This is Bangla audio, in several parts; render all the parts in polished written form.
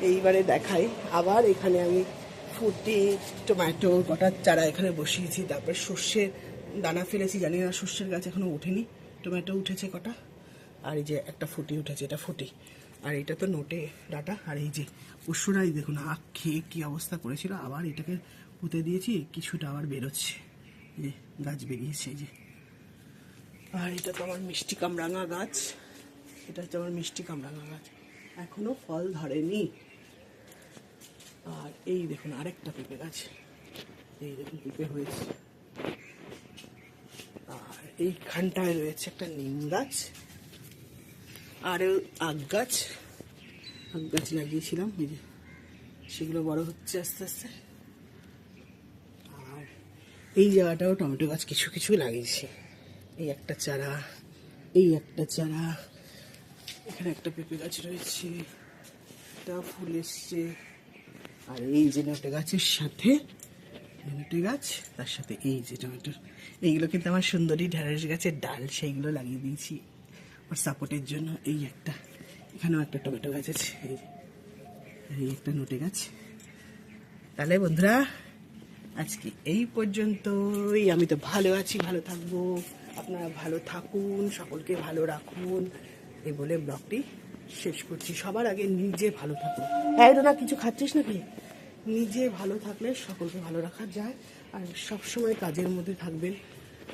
এইবারে দেখাই আবার এখানে আমি ফুটি টমেটো গোটার চারা এখানে বসিয়েছি, তারপর সর্ষের দানা ফেলেছি, জানি না সর্ষের গাছ এখনো ওঠেনি, টমেটো উঠেছে কটা, আর এই যে একটা ফুটি উঠেছে, এটা ফুটি, আর এটা তো নোটে ডাটা। আর এই যে পশুরাই দেখুন আখ খেয়ে কী অবস্থা করেছিল, আবার এটাকে পুঁতে দিয়েছি, কিছুটা আবার বেরোচ্ছে, এই যে গাছ বেরিয়েছে এই যে। আর এটা তো আমার মিষ্টি কামরাঙা গাছ, এটা হচ্ছে আমার মিষ্টি কামরাঙা গাছ, এখনো ফল ধরেনি। আর এই দেখুন আরেকটা পেঁপে গাছ, এই দেখুন পেঁপে হয়েছে। আর এইখানটায় রয়েছে একটা নিম গাছ, আর আখ গাছ, আখ গাছ লাগিয়েছিলাম, এই যে সেগুলো বড় হচ্ছে আস্তে আস্তে। আর এই জায়গাটাও টমেটো গাছ কিছু কিছু লাগিয়েছি, এই একটা চারা, এই একটা চারা, এখানে একটা পেঁপে গাছ রয়েছে, এটা ফুল এসছে। আর এই যে নোটে গাছের সাথে নোটে গাছ, তার সাথে এই যে টমেটো, এইগুলো কিন্তু আমার সুন্দরী ঢেঁড়স গাছের ডাল, সেইগুলো লাগিয়ে দিয়েছি ওর সাপোর্টের জন্য। এই একটা, এখানেও একটা টমেটো গাছ আছে, এই একটা নোটে গাছ। তাহলে বন্ধুরা আজকে এই পর্যন্তই, আমি তো ভালো আছি, ভালো থাকবো, আপনারা ভালো থাকুন, সকলকে ভালো রাখুন, এই বলে ব্লগটি শেষ করছি। সবার আগে নিজে ভালো থাকুন। হ্যাঁ না, কিছু খাচ্ছিস নাকি? নিজে ভালো থাকলে সকলকে ভালো রাখা যায়। আর সবসময় কাজের মধ্যে থাকবেন,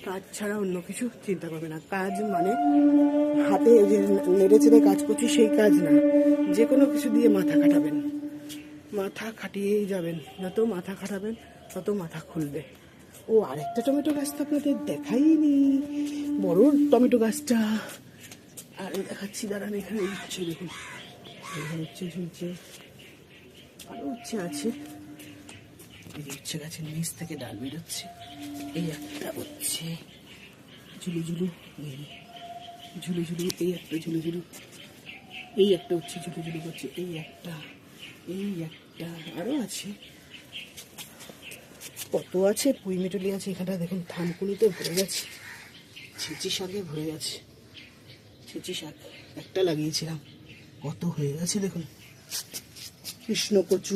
কাজ ছাড়া অন্য কিছু চিন্তা করবে না। কাজ মানে হাতে যে নেড়ে চেড়ে কাজ করছি সেই কাজ না, যে কোনো কিছু দিয়ে মাথা খাটাবেন, মাথা খাটিয়েই যাবেন, যত মাথা খাটাবেন তত মাথা খুলবে। ও আরেকটা টমেটো গাছ তো আপনাদের দেখাইনি, বড় টমেটো গাছটা, আর দেখাচ্ছি দাঁড়ান, এখানে উচ্ছে দেখুন, এখানে উচ্ছে ঝুলছে, আরো উচ্ছে আছে, এই উচ্ছে গাছের নিচ থেকে ডাল বেরোচ্ছে, এই একটা উচ্ছে ঝুলু ঝুলু, ঝুলু ঝুলু, এই একটা ঝুলু ঝুলু, এই একটা উচ্ছে ঝুলু ঝুলু করছে, এই একটা, এই একটা, আরো আছে, কত আছে, পুঁই মিটুলি আছে, এখানটা দেখুন থানকুনিতে ভরে গেছে, ছিচি শাকে ভরে গেছে, ছিচি শাক একটা লাগিয়েছিলাম, কত হয়ে গেছে দেখুন, কৃষ্ণ কচু।